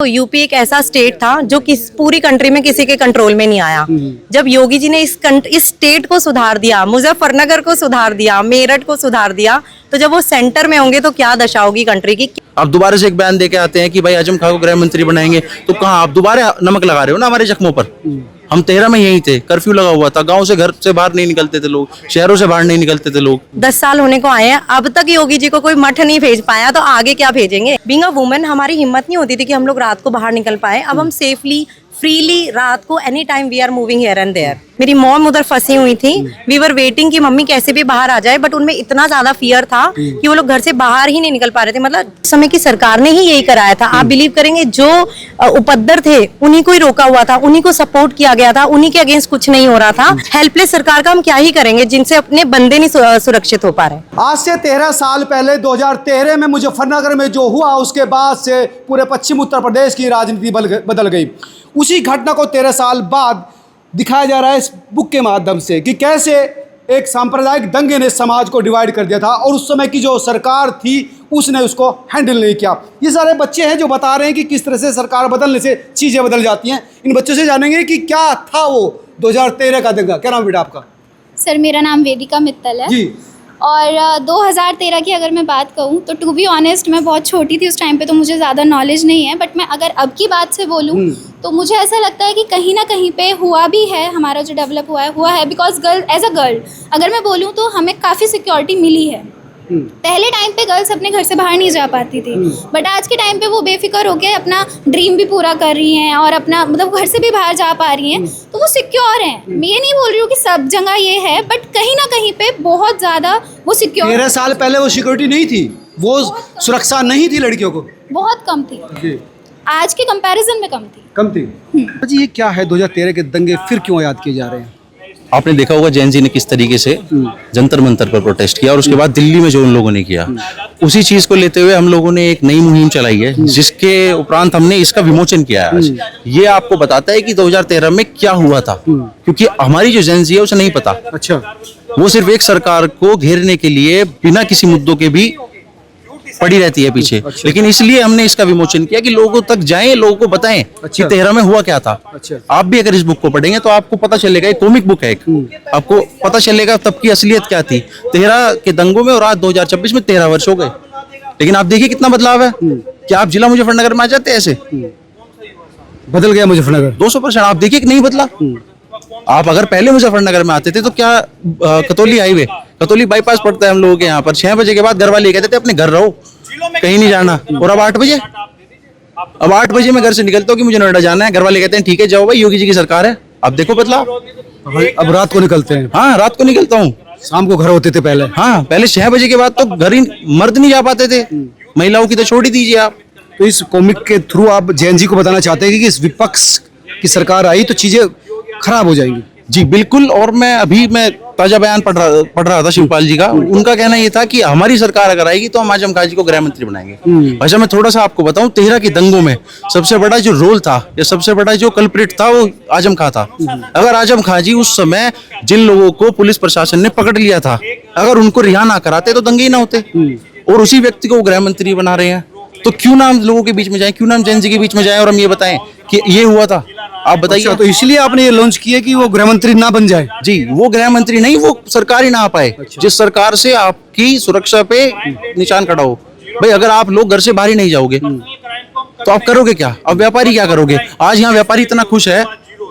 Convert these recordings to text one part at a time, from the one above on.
तो यूपी एक ऐसा स्टेट था जो पूरी कंट्री में किसी के कंट्रोल में नहीं आया। जब योगी जी ने इस स्टेट को सुधार दिया, मुजफ्फरनगर को सुधार दिया, मेरठ को सुधार दिया, तो जब वो सेंटर में होंगे तो क्या दशा होगी कंट्री की। आप दोबारा से एक बयान देके आते हैं कि भाई आजम खां को गृह मंत्री बनाएंगे, तो कहाँ आप दोबारा नमक लगा रहे हो ना हमारे जख्मों पर। हम 13 में यही थे, कर्फ्यू लगा हुआ था, गांव से घर से बाहर नहीं निकलते थे लोग, शहरों से बाहर नहीं निकलते थे लोग। 10 साल होने को आए हैं, अब तक योगी जी को कोई मठ नहीं भेज पाया, तो आगे क्या भेजेंगे। बीइंग अ वुमेन हमारी हिम्मत नहीं होती थी कि हम लोग रात को बाहर निकल पाए। अब हम सेफली फ्रीली रात को any time we are moving here and there. मेरी मॉम उधर फंसी हुई थी, वी वर वेटिंग कि मम्मी कैसे भी बाहर आ जाए, बट उनमें इतना ज्यादा फियर था कि वो लोग घर से बाहर ही नहीं निकल पा रहे थे। मतलब समय की सरकार ने ही यही कराया था। आप बिलीव करेंगे, जो उपद्रव थे उन्हीं को ही रोका हुआ था, उन्हीं को सपोर्ट किया गया था, उन्हीं के अगेंस्ट कुछ नहीं हो रहा था। हेल्पलेस सरकार का हम क्या ही करेंगे जिनसे अपने बंदे नहीं सुरक्षित हो पा रहे। आज से 13 साल पहले 2013 में मुजफ्फरनगर में जो हुआ, उसके बाद से पूरे पश्चिम उत्तर प्रदेश की राजनीति बदल गई। उसी घटना को 13 साल बाद दिखाया जा रहा है इस बुक के माध्यम से कि कैसे एक सांप्रदायिक दंगे ने समाज को डिवाइड कर दिया था और उस समय की जो सरकार थी उसने उसको हैंडल नहीं किया। ये सारे बच्चे हैं जो बता रहे हैं कि किस तरह से सरकार बदलने से चीज़ें बदल जाती हैं। इन बच्चों से जानेंगे कि क्या था वो 2013 का दंगा। क्या नाम बेटा आपका? सर मेरा नाम वेदिका मित्तल है जी। और 2013 की अगर मैं बात कहूँ तो टू बी ऑनेस्ट मैं बहुत छोटी थी उस टाइम पे, तो मुझे ज़्यादा नॉलेज नहीं है। बट मैं अगर अब की बात से बोलूँ तो मुझे ऐसा लगता है कि कहीं ना कहीं पे हुआ भी है, हमारा जो डेवलप हुआ है because girl as a girl अगर मैं बोलूँ तो हमें काफ़ी सिक्योरिटी मिली है। पहले टाइम पे गर्ल्स अपने घर से बाहर नहीं जा पाती थी, बट आज के टाइम पे वो बेफिक्र होकर अपना ड्रीम भी पूरा कर रही हैं और अपना मतलब घर से भी बाहर जा पा रही हैं, तो वो सिक्योर हैं। मैं ये नहीं बोल रही हूँ कि सब जगह ये है, बट कहीं ना कहीं पे बहुत ज़्यादा वो सिक्योर। 13 साल पहले वो सिक्योरिटी नहीं थी, वो सुरक्षा नहीं थी लड़कियों को, बहुत कम थी, आज के कंपैरिजन में कम थी। जी ये क्या है 2013 के दंगे फिर क्यों याद किए जा रहे हैं? आपने देखा होगा जैन जी ने किस तरीके से जंतर मंतर पर प्रोटेस्ट किया और उसके बाद दिल्ली में जो उन लोगों ने किया, उसी चीज को लेते हुए हम लोगों ने एक नई मुहिम चलाई है, जिसके उपरांत हमने इसका विमोचन किया है आज। ये आपको बताता है कि 2013 में क्या हुआ था, क्योंकि हमारी जो जैन जी है उसे नहीं पता। अच्छा। वो सिर्फ एक सरकार को घेरने के लिए बिना किसी मुद्दों के भी पड़ी रहती है पीछे। अच्छा। लेकिन इसलिए हमने इसका विमोचन किया कि लोगों तक जाएं, लोगों को बताएं कि 13 में हुआ क्या था। अच्छा। आप भी अगर इस बुक को पढ़ेंगे तो आपको पता चलेगा, एक कॉमिक बुक है एक, आपको पता चलेगा तब की असलियत क्या थी 13 के दंगों में। और आज 2026 में 13 वर्ष हो गए, लेकिन आप देखिए कितना बदलाव है। क्या आप जिला मुजफ्फरनगर में आ जाते ऐसे? बदल गया मुजफ्फरनगर 200%। आप देखिए कि नहीं बदला। आप अगर पहले मुजफ्फरनगर में आते थे तो क्या कतौली हाईवे, कतौली बाईपास पड़ता है हम लोगों के यहाँ पर, 6 बजे के बाद घर वाले कहते थे अपने घर रहो, कहीं नहीं जाना। और अब 8 बजे, अब 8 बजे मैं घर से निकलता हूँ कि मुझे नोएडा जाना है, घर वाले कहते हैं ठीक है जाओ भाई, योगी जी की सरकार है। अब देखो बदलाव। अब रात को निकलते हैं। हाँ, रात को निकलता हूँ, शाम को घर होते थे पहले। हाँ, पहले 6 बजे के बाद तो घर ही मर्द नहीं जा पाते थे, महिलाओं की तो छोड़ ही दीजिए आप। तो इस कॉमिक के थ्रू आप जैन जी को बताना चाहते हैं कि इस विपक्ष की सरकार आई तो चीजें खराब हो जाएंगी? जी बिल्कुल। और मैं ताजा बयान पढ़ रहा था शिवपाल जी का। उनका कहना ये था कि हमारी सरकार अगर आएगी तो हम आजम खां जी को गृह मंत्री बनाएंगे। अच्छा, मैं थोड़ा सा आपको बताऊं, 13 के दंगों में सबसे बड़ा जो रोल था या सबसे बड़ा जो कल्प्रिट था वो आजम खां था। अगर आजम खां जी उस समय जिन लोगों को पुलिस प्रशासन ने पकड़ लिया था, अगर उनको रिहा ना कराते तो दंगे ही ना होते। और उसी व्यक्ति को गृह मंत्री बना रहे हैं, तो क्यों ना हम लोगों के बीच में जाए, क्यों ना हम जैन जी के बीच में जाए और हम ये बताएं कि ये हुआ था। आप बताइए। अच्छा, तो इसलिए आपने ये लॉन्च किया कि वो गृह मंत्री ना बन जाए? जी, वो गृह मंत्री नहीं, वो सरकार ही ना आ पाए। अच्छा। जिस सरकार से आपकी सुरक्षा पे निशान खड़ा हो। भाई अगर आप लोग घर से बाहर ही नहीं जाओगे तो आप करोगे क्या? अब व्यापारी क्या करोगे? आज यहाँ व्यापारी इतना खुश है,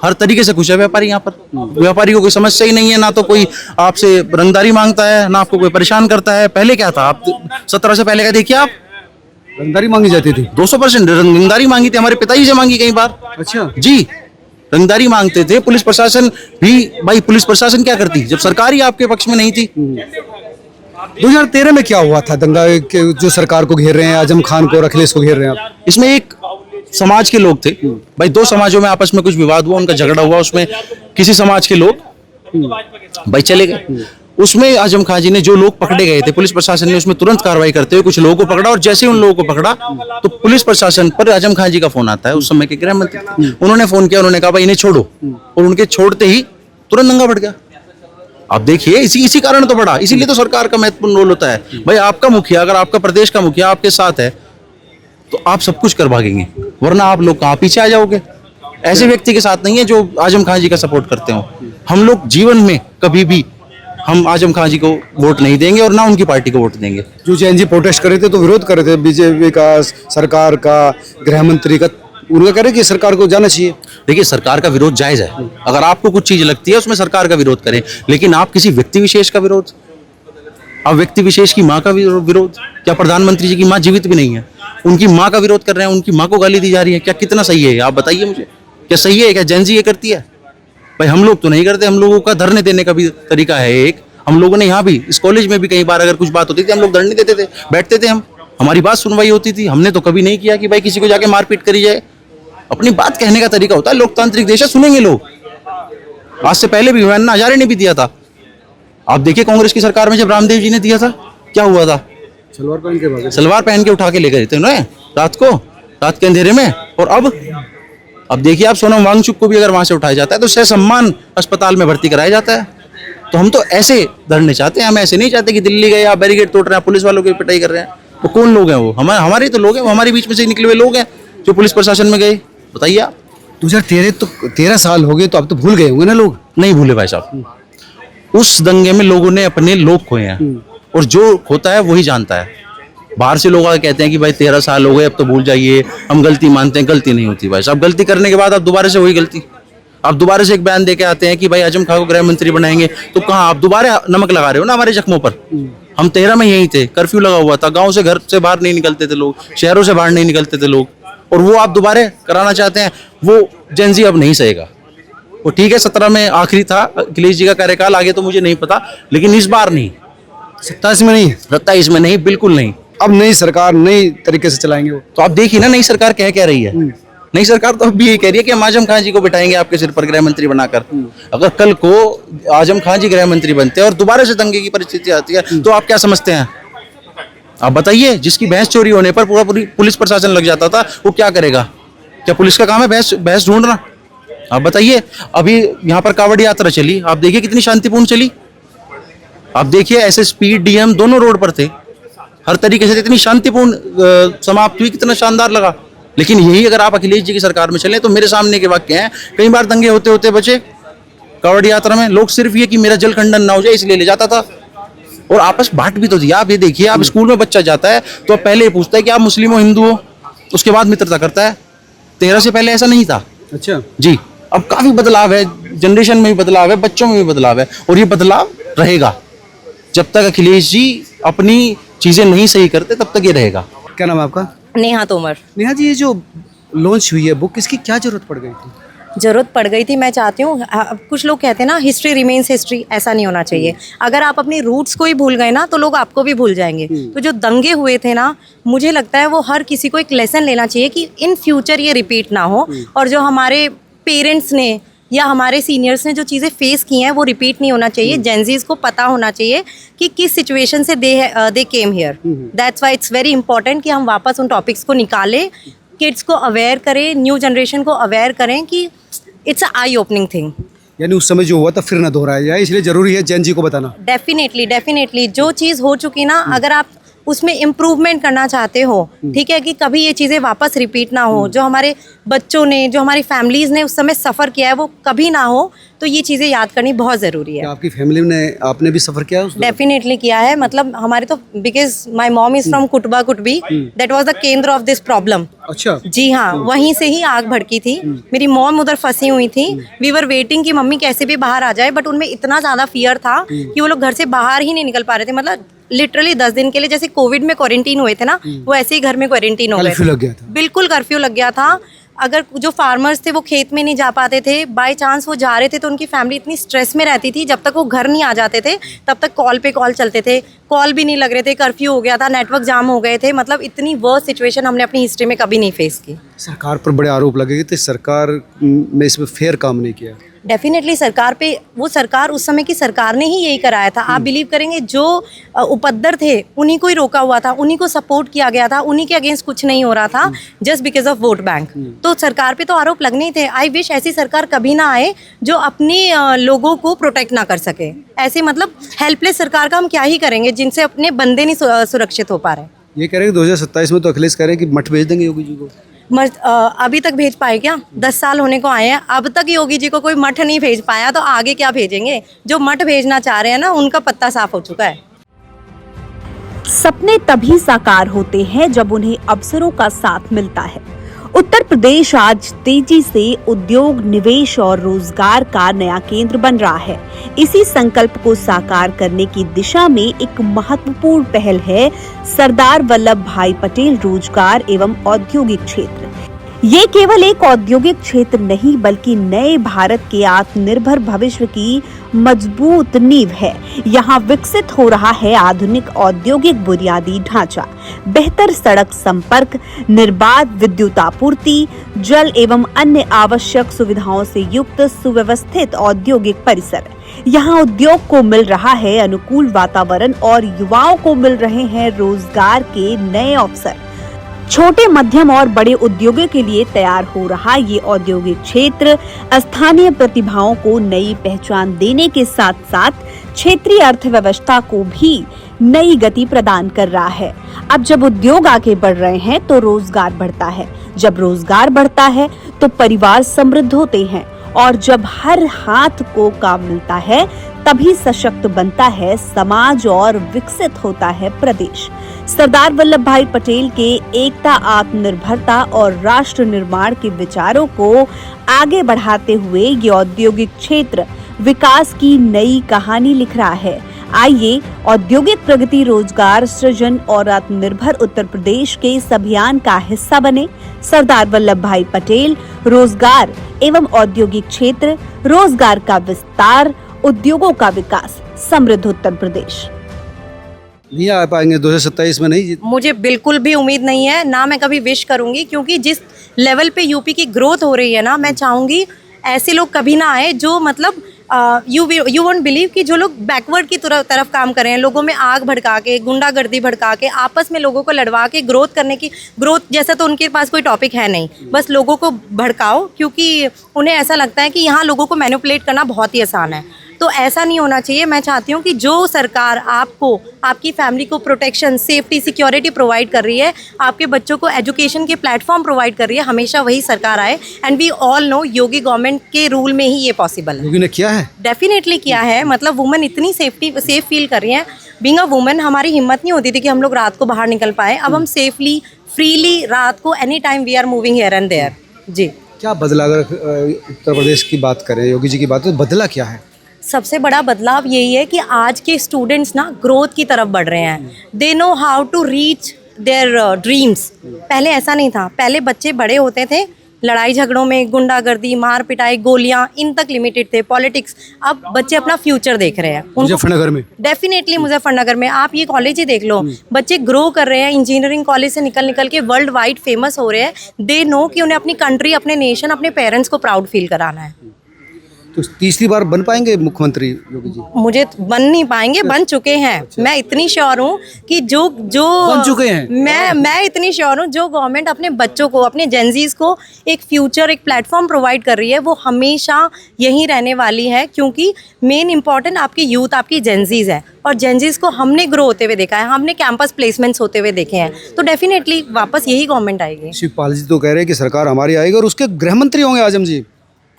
हर तरीके से खुश है व्यापारी यहाँ पर। व्यापारी को कोई समस्या ही नहीं है, ना तो कोई आपसे रंगदारी मांगता है, ना आपको कोई परेशान करता है। पहले क्या था, आप 17 से पहले का देखिए, आप रंगदारी मांगी जाती थी। 200% रंगदारी मांगी थी, हमारे पिताजी से मांगी कई बार। अच्छा जी, रंगदारी मांगते थे। पुलिस प्रशासन भी, भाई पुलिस प्रशासन क्या करती जब सरकार ही आपके पक्ष में नहीं थी? 2013 में क्या हुआ था दंगा के जो सरकार को घेर रहे हैं, आजम खान को और अखिलेश को घेर रहे हैं आप? इसमें एक समाज के लोग थे भाई, 2 समाजों में आपस में कुछ विवाद हुआ, उनका झगड़ा हुआ, उसमें किसी समाज के लोग भाई चले गए। उसमें आजम खां जी ने जो लोग पकड़े गए थे, पुलिस प्रशासन ने उसमें तुरंत कार्रवाई करते हुए कुछ लोगों को पकड़ा। और जैसे ही उन लोगों को पकड़ा तो पुलिस प्रशासन पर आजम खां जी का फोन आता है, उस समय के गृह मंत्री। उन्होंने फोन किया, उन्होंने कहा भाई इन्हें छोड़ो, और उनके छोड़ते ही तुरंत दंगा बढ़ गया। आप देखिए, इसी कारण तो बढ़ा। इसीलिए तो सरकार का महत्वपूर्ण रोल होता है। भाई आपका मुखिया, अगर आपका प्रदेश का मुखिया आपके साथ है तो आप सब कुछ कर भागेंगे, वरना आप लोग कहाँ पीछे आ जाओगे। ऐसे व्यक्ति के साथ नहीं है जो आजम खान जी का सपोर्ट करते हो। हम लोग जीवन में कभी भी हम आजम खान जी को वोट नहीं देंगे और ना उनकी पार्टी को वोट देंगे। जो जैन जी प्रोटेस्ट कर रहे थे तो विरोध कर रहे थे बीजेपी का, सरकार का, गृह मंत्री का, उनका कह रहे कि सरकार को जाना चाहिए। देखिए, सरकार का विरोध जायज है, अगर आपको कुछ चीज लगती है उसमें सरकार का विरोध करें, लेकिन आप किसी व्यक्ति विशेष का विरोध, आप व्यक्ति विशेष की माँ का विरोध, क्या प्रधानमंत्री जी की माँ जीवित भी नहीं है, उनकी माँ का विरोध कर रहे हैं, उनकी माँ को गाली दी जा रही है, क्या कितना सही है? आप बताइए मुझे, क्या सही है? क्या जैन जी ये करती है? भाई हम लोग तो नहीं करते, हम लोगों का धरने देने का भी तरीका है एक। हम लोगों ने यहाँ भी इस कॉलेज में भी कई बार अगर कुछ बात होती थी हम लोग धरने देते थे, बैठते थे, हम हमारी बात सुनवाई होती थी। हमने तो कभी नहीं किया कि भाई किसी को जाके मारपीट करी जाए। अपनी बात कहने का तरीका होता है, लोकतांत्रिक देश है, सुनेंगे लोग। आज से पहले भी अन्ना हजारे ने भी दिया था। आप देखिए कांग्रेस की सरकार में जब रामदेव जी ने दिया था क्या हुआ था? सलवार पहन के उठा के ले गए थे उन्हें रात को, रात के अंधेरे में। और अब देखिए आप, सोनम वांगचुक को भी अगर वहां से उठाया जाता है तो ससम्मान अस्पताल में भर्ती कराया जाता है। तो हम तो ऐसे धरने चाहते हैं, हम ऐसे नहीं चाहते कि दिल्ली गए आप बैरिकेड तोड़ रहे हैं, पुलिस वालों की पिटाई कर रहे हैं। वो कौन लोग हैं? वो हमारे तो लोग हैं, वो हमारे बीच में से निकले हुए लोग हैं जो पुलिस प्रशासन में गए। बताइए आप। 2013 तो 13 साल हो गए, तो अब तो भूल गए होंगे ना लोग? नहीं भूले भाई साहब, उस दंगे में लोगों ने अपने लोग खोए हैं, और जो खोता है वही जानता है। बाहर से लोग आके कहते हैं कि भाई 13 साल हो गए अब तो भूल जाइए, हम गलती मानते हैं। गलती नहीं होती भाई साहब, गलती करने के बाद आप दोबारा से वही गलती, आप दोबारा से एक बयान दे के आते हैं कि भाई आजम खान को गृह मंत्री बनाएंगे, तो कहाँ आप दोबारा नमक लगा रहे हो ना हमारे जख्मों पर। हम 13 में यही थे, कर्फ्यू लगा हुआ था, गाँव से घर से बाहर नहीं निकलते थे लोग, शहरों से बाहर नहीं निकलते थे लोग, और वो आप दोबारा कराना चाहते हैं। वो जेन जी अब नहीं सहेगा। वो ठीक है 17 में आखिरी था अखिलेश जी का कार्यकाल, आगे तो मुझे नहीं पता, लेकिन इस बार नहीं, 27 में नहीं, 27 में नहीं, बिल्कुल नहीं। अब नई सरकार नई तरीके से चलाएंगे वो। तो आप देखिए ना नई सरकार कह रही है। नई सरकार तो अब भी यही कह रही है कि हम आजम खान जी को बिठाएंगे आपके सिर पर गृह मंत्री बनाकर। अगर कल को आजम खान जी गृह मंत्री बनते हैं और दोबारा से दंगे की परिस्थिति आती है तो आप क्या समझते हैं? आप बताइए। जिसकी भैंस चोरी होने पर पूरा पुलिस प्रशासन लग जाता था, वो क्या करेगा? क्या पुलिस का काम है भैंस ढूंढना? आप बताइए। अभी यहाँ पर कांवड़ यात्रा चली, आप देखिए कितनी शांतिपूर्ण चली। आप देखिए एसएसपी डीएम दोनों रोड पर थे, हर तरीके से इतनी शांतिपूर्ण समाप्त हुई, कितना शानदार लगा। लेकिन यही अगर आप अखिलेश जी की सरकार में चलें तो मेरे सामने के वाक्य हैं, कई बार दंगे होते होते बचे कांवड़ यात्रा में। लोग सिर्फ ये कि मेरा जल खंडन ना हो जाए इसलिए ले जाता था, और आपस बांट भी तो दिया। आप ये देखिए, आप स्कूल में बच्चा जाता है तो आप पहले ये पूछता है कि आप मुस्लिम हो हिंदू हो, उसके बाद मित्रता करता है। 13 से पहले ऐसा नहीं था। अच्छा जी, अब काफी बदलाव है, जनरेशन में भी बदलाव है, बच्चों में भी बदलाव है, और ये बदलाव रहेगा जब तक अखिलेश जी अपनी चीजें नहीं सही करते, तब तक ये रहेगा। क्या नाम है आपका? नेहा तोमर। नेहा जी, ये जो लॉन्च हुई है बुक, इसकी क्या जरूरत पड़ गई थी? जरूरत पड़ गई थी, मैं चाहती हूँ। कुछ लोग कहते हैं ना हिस्ट्री रिमेन्स हिस्ट्री, ऐसा नहीं होना चाहिए। अगर आप अपनी रूट्स को ही भूल गए ना तो लोग आपको भी भूल जाएंगे। तो जो दंगे हुए थे ना, मुझे लगता है वो हर किसी को एक लेसन लेना चाहिए कि इन फ्यूचर ये रिपीट ना हो, और जो हमारे पेरेंट्स ने या हमारे सीनियर्स ने जो चीज़ें फेस की हैं वो रिपीट नहीं होना चाहिए। जेनजीज को पता होना चाहिए कि किस सिचुएशन से they came here. That's why it's very important कि हम वापस उन टॉपिक्स को निकालें, किड्स को अवेयर करें, न्यू जनरेशन को अवेयर करें कि it's a I opening thing. यानी उस समय जो हुआ था फिर ना दोहराया जाए, इसलिए जरूरी है जैन जी को बताना। डेफिनेटली जो चीज़ हो चुकी ना, अगर आप उसमें इम्प्रूवमेंट करना चाहते हो, ठीक है, कि कभी ये चीज़ें वापस रिपीट ना हो, जो हमारे बच्चों ने, जो हमारी फैमिलीज़ ने उस समय सफ़र किया है वो कभी ना हो, तो ये चीज़ें याद करनी बहुत ज़रूरी है। आपकी फैमिली ने, आपने भी सफ़र किया? डेफिनेटली किया है। मतलब हमारे तो, because my mom is from Kutba Kutbi, that was the केंद्र ऑफ दिस प्रॉब्लम। अच्छा। जी हाँ, वहीं से ही आग भड़की थी। मेरी मॉम उधर फंसी हुई थी। वी वर वेटिंग कि मम्मी कैसे भी बाहर आ जाए, बट उनमें इतना ज़्यादा फियर था कि वो लोग घर से बाहर ही नहीं निकल पा रहे थे। मतलब लिटरली 10 दिन के लिए, जैसे कोविड में क्वारंटीन हुए थे ना, वो ऐसे ही घर में क्वारंटीन हो गए। कर्फ्यू लग गया था। बिल्कुल कर्फ्यू लग गया था। अगर जो फार्मर्स थे वो खेत में नहीं जा पाते थे, बाय चांस वो जा रहे थे तो उनकी फैमिली इतनी स्ट्रेस में रहती थी, जब तक वो घर नहीं आ जाते थे तब तक कॉल पे कॉल चलते थे, कॉल भी नहीं लग रहे थे, कर्फ्यू हो गया था, नेटवर्क जाम हो गए थे। मतलब इतनी वर्स्ट सिचुएशन हमने अपनी हिस्ट्री में कभी नहीं फेस की। सरकार पर बड़े आरोप लगे थे, सरकार ने इसमें फेयर काम नहीं किया। डेफिनेटली सरकार पे, वो सरकार उस समय की सरकार ने ही यही कराया था। आप बिलीव करेंगे, जो उपद्रव थे उन्हीं को ही रोका हुआ था, उन्हीं को सपोर्ट किया गया था, उन्हीं के अगेंस्ट कुछ नहीं हो रहा था, just because of vote bank. तो सरकार पे तो आरोप लगने ही थे। आई विश ऐसी सरकार कभी ना आए जो अपने लोगों को प्रोटेक्ट ना कर सके। ऐसे मतलब हेल्पलेस सरकार का हम क्या ही करेंगे जिनसे अपने बंदे नहीं सुरक्षित हो पा रहे। ये कह रहे हैं कि 2027 में तो अखिलेश कह रहे हैं कि मठ भेज देंगे योगी जी को। अभी तक भेज पाए क्या? 10 साल होने को आए हैं, अब तक योगी जी को कोई मठ नहीं भेज पाया, तो आगे क्या भेजेंगे? जो मठ भेजना चाह रहे हैं ना, उनका पत्ता साफ हो चुका है। सपने तभी साकार होते हैं जब उन्हें अवसरों का साथ मिलता है। उत्तर प्रदेश आज तेजी से उद्योग, निवेश और रोजगार का नया केंद्र बन रहा है। इसी संकल्प को साकार करने की दिशा में एक महत्वपूर्ण पहल है सरदार वल्लभ भाई पटेल रोजगार एवं औद्योगिक क्षेत्र। ये केवल एक औद्योगिक क्षेत्र नहीं बल्कि नए भारत के आत्मनिर्भर भविष्य की मजबूत नींव है। यहाँ विकसित हो रहा है आधुनिक औद्योगिक बुनियादी ढांचा, बेहतर सड़क संपर्क, निर्बाध विद्युत आपूर्ति, जल एवं अन्य आवश्यक सुविधाओं से युक्त सुव्यवस्थित औद्योगिक परिसर। यहाँ उद्योग को मिल रहा है अनुकूल वातावरण और युवाओं को मिल रहे हैं रोजगार के नए अवसर। छोटे, मध्यम और बड़े उद्योगों के लिए तैयार हो रहा ये औद्योगिक क्षेत्र स्थानीय प्रतिभाओं को नई पहचान देने के साथ साथ क्षेत्रीय अर्थव्यवस्था को भी नई गति प्रदान कर रहा है। अब जब उद्योग आगे बढ़ रहे हैं तो रोजगार बढ़ता है, जब रोजगार बढ़ता है तो परिवार समृद्ध होते हैं और जब हर हाथ को काम मिलता है तभी सशक्त बनता है समाज और विकसित होता है प्रदेश। सरदार वल्लभ भाई पटेल के एकता, आत्मनिर्भरता और राष्ट्र निर्माण के विचारों को आगे बढ़ाते हुए ये औद्योगिक क्षेत्र विकास की नई कहानी लिख रहा है। आइए औद्योगिक प्रगति, रोजगार सृजन और आत्मनिर्भर उत्तर प्रदेश के इस अभियान का हिस्सा बने। सरदार वल्लभ भाई पटेल रोजगार एवं औद्योगिक क्षेत्र, रोजगार का विस्तार, उद्योगों का विकास, समृद्ध उत्तर प्रदेश। नहीं आ पाएंगे 2027 में? नहीं, मुझे बिल्कुल भी उम्मीद नहीं है, ना मैं कभी विश करूंगी, क्योंकि जिस लेवल पे यूपी की ग्रोथ हो रही है ना, मैं चाहूंगी ऐसे लोग कभी ना आए जो मतलब यू वोंट बिलीव कि जो लोग बैकवर्ड की तरफ काम कर रहे हैं, लोगों में आग भड़का के, गुंडागर्दी भड़का के, आपस में लोगों को लड़वा के ग्रोथ करने की, ग्रोथ जैसा तो उनके पास कोई टॉपिक है नहीं, बस लोगों को भड़काओ, क्योंकि उन्हें ऐसा लगता है कि यहाँ लोगों को मैनिपुलेट करना बहुत ही आसान है। तो ऐसा नहीं होना चाहिए। मैं चाहती हूँ कि जो सरकार आपको, आपकी फैमिली को प्रोटेक्शन, सेफ्टी, सिक्योरिटी प्रोवाइड कर रही है, आपके बच्चों को एजुकेशन के प्लेटफॉर्म प्रोवाइड कर रही है, हमेशा वही सरकार आए। And we all know Yogi government के रूल में ही ये पॉसिबल है। योगी ने किया है, डेफिनेटली किया है। मतलब वुमेन इतनी सेफ फील कर रही हैं। बीइंग अ वुमेन हमारी हिम्मत नहीं होती थी कि हम लोग रात को बाहर निकल पाए। अब हम सेफली, फ्रीली रात को any time we are moving here and there. जी, क्या बदला? अगर उत्तर प्रदेश की बात करें, योगी जी की बात, तो बदला क्या है? सबसे बड़ा बदलाव यही है कि आज के स्टूडेंट्स ना ग्रोथ की तरफ बढ़ रहे हैं। They know how to reach their dreams. पहले ऐसा नहीं था। पहले बच्चे बड़े होते थे, लड़ाई झगड़ों में, गुंडागर्दी, मार पिटाई, गोलियां, इन तक लिमिटेड थे, पॉलिटिक्स। अब बच्चे अपना फ्यूचर देख रहे हैं। मुजफ्फरनगर में, डेफिनेटली मुजफ्फरनगर में आप ये कॉलेज ही देख लो, बच्चे ग्रो कर रहे हैं, इंजीनियरिंग कॉलेज से निकल के वर्ल्ड वाइड फेमस हो रहे हैं। दे नो कि उन्हें अपनी कंट्री, अपने नेशन, अपने पेरेंट्स को प्राउड फील कराना है। तो तीसरी बार बन पाएंगे मुख्यमंत्री योगी जी? मुझे बन नहीं पाएंगे, बन चुके हैं। मैं इतनी श्योर हूँ कि जो बन चुके हैं। मैं इतनी श्योर हूँ, जो गवर्नमेंट अपने बच्चों को, अपने जेनजीज को एक फ्यूचर, एक प्लेटफॉर्म प्रोवाइड कर रही है, वो हमेशा यहीं रहने वाली है। क्योंकि मेन इंपॉर्टेंट आपकी यूथ, आपकी जेनजीज है, और जेनजीज को हमने ग्रो होते हुए देखा है, हमने कैंपस प्लेसमेंट्स होते हुए देखे हैं। तो डेफिनेटली वापस यही गवर्नमेंट आएगी। शिवपाल जी तो कह रहे हैं कि सरकार हमारी आएगी और उसके गृह मंत्री होंगे आजम जी।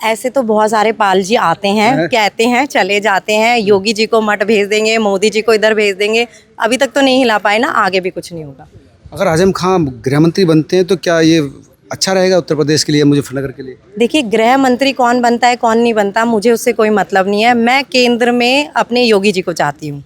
ऐसे तो बहुत सारे पाल जी आते हैं, कहते हैं, चले जाते हैं। योगी जी को मठ भेज देंगे, मोदी जी को इधर भेज देंगे। अभी तक तो नहीं हिला पाए ना, आगे भी कुछ नहीं होगा। अगर आजम खान गृह मंत्री बनते हैं तो क्या ये अच्छा रहेगा उत्तर प्रदेश के लिए, मुजफ्फरनगर के लिए? देखिए, गृह मंत्री कौन बनता है, कौन नहीं बनता, मुझे उससे कोई मतलब नहीं है। मैं केंद्र में अपने योगी जी को चाहती हूँ।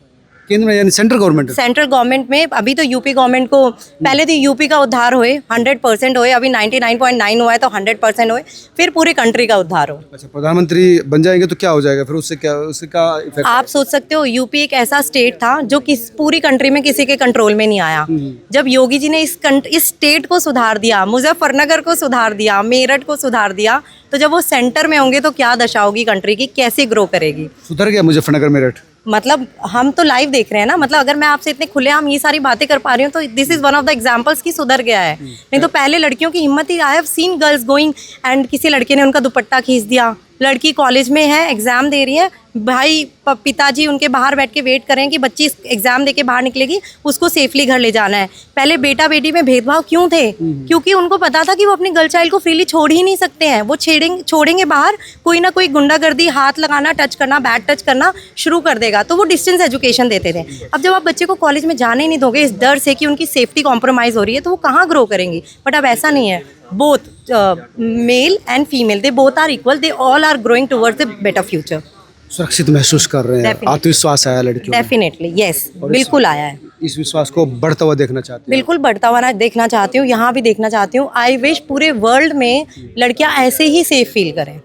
केंद्र में यानी सेंट्रल गवर्नमेंट? सेंट्रल गवर्नमेंट में। अभी तो यूपी गवर्नमेंट को, पहले तो यूपी का उद्धार होए, 100% होए, अभी 99.9 हुआ है तो 100% होए, फिर पूरी कंट्री का उद्धार हो। अच्छा, प्रधानमंत्री बन जाएंगे तो क्या हो जाएगा फिर? उससे क्या इफेक्ट? आप सोच सकते हो, यूपी एक ऐसा स्टेट था जो पूरी कंट्री में किसी के कंट्रोल में नहीं आया। जब योगी जी ने इस स्टेट को सुधार दिया, मुजफ्फरनगर को सुधार दिया, मेरठ को सुधार दिया, तो जब वो सेंटर में होंगे तो क्या दशा होगी कंट्री की, कैसे ग्रो करेगी? सुधर गया मुजफ्फरनगर, मेरठ? मतलब हम तो लाइव देख रहे हैं ना। मतलब अगर मैं आपसे इतने खुलेआम ये सारी बातें कर पा रही हूँ तो this is one of the examples कि सुधर गया है। नहीं तो पहले लड़कियों की हिम्मत ही, I have seen girls going and किसी लड़के ने उनका दुपट्टा खींच दिया। लड़की कॉलेज में है, एग्जाम दे रही है, भाई पिताजी उनके बाहर बैठ के वेट करें कि बच्ची एग्जाम देके बाहर निकलेगी, उसको सेफली घर ले जाना है। पहले बेटा बेटी में भेदभाव क्यों थे? क्योंकि उनको पता था कि वो अपनी गर्ल चाइल्ड को फ्रीली छोड़ ही नहीं सकते हैं। वो छोड़ेंगे बाहर, कोई ना कोई गुंडागर्दी, हाथ लगाना, टच करना, बैड टच करना शुरू कर देगा। तो वो डिस्टेंस एजुकेशन देते थे। अब जब आप बच्चे को कॉलेज में जाने ही नहीं दोगे इस डर से कि उनकी सेफ्टी कॉम्प्रोमाइज़ हो रही है, तो वो कहाँ ग्रो करेंगी। बट अब ऐसा नहीं है, both male and female, they both are equal, they all are growing towards a better future. सुरक्षित महसूस कर रहे हैं, Definitely. आत्मविश्वास आया लड़कियों में। डेफिनेटली यस, बिल्कुल आया है। इस विश्वास को बढ़ता हुआ देखना चाहते हैं। बिल्कुल बढ़ता हुआ ना देखना चाहती हूँ, यहाँ भी देखना चाहती हूँ। आई विश पूरे वर्ल्ड में लड़कियाँ ऐसे ही सेफ फील करें।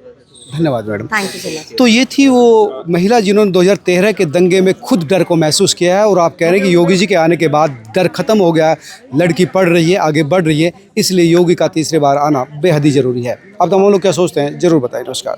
धन्यवाद madam. Thank you so much. तो ये थी वो महिला जिन्होंने 2013 के दंगे में खुद डर को महसूस किया है, और आप कह रहे हैं कि योगी जी के आने के बाद डर खत्म हो गया है, लड़की पढ़ रही है, आगे बढ़ रही है, इसलिए योगी का तीसरी बार आना बेहद ही जरूरी है। आप तमाम लोग क्या सोचते हैं जरूर बताएं। नमस्कार।